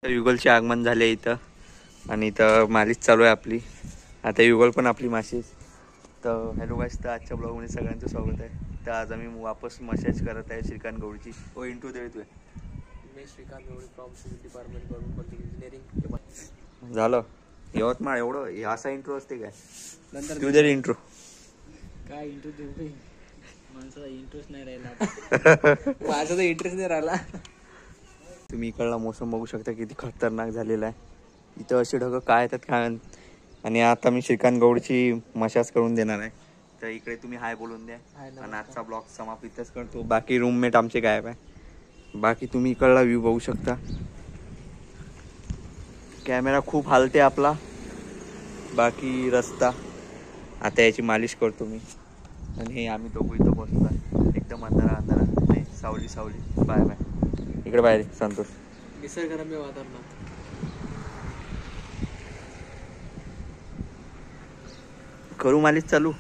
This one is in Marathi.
युगलचे आगमन झाले इथं आणि इथं मालिश चालू आहे आपली. आता युगल पण आपली माशी. तर हॅलो गाईस, तर आजच्या ब्लॉगमध्ये सगळ्यांचं स्वागत आहे. तर आज आम्ही वापस मसाज करत आहे श्रीकांत गौडची. ओ इंटू दे तू. मी Shrikant Goudi from civil department करून इंजिनिअरिंग. झालं यवतमाळ एवढं असा इंट्रो असते काय? नंतर तू जरी इंट्रो काय इंटू देऊ माणसाचा इंटरेस्ट नाही राहिला. माझा तर इंटरेस्ट नाही राहिला. तुम्ही इकडला मोसम बघू शकता किती खतरनाक झालेला आहे. इथं असे ढगं काय येतात काय. आणि आता मी श्रीकांत गौडची मसाज करून देणार आहे. तर इकडे तुम्ही हाय बोलून द्या. आणि आजचा ब्लॉग समाप्तच करतो. बाकी रूममेट आमचे गायब आहे. बाकी तुम्ही इकडला व्ह्यू बघू शकता. कॅमेरा खूप हालते आपला. बाकी रस्ता आता याची मालिश करतो मी. आणि हे आम्ही दोघं इथं बसतो एकदम अंधारा नाही सावली सावली. Bye bye. इकडे बाहेर संतोष. निसर्गरम्य वातावरणात करू मालिश चालू.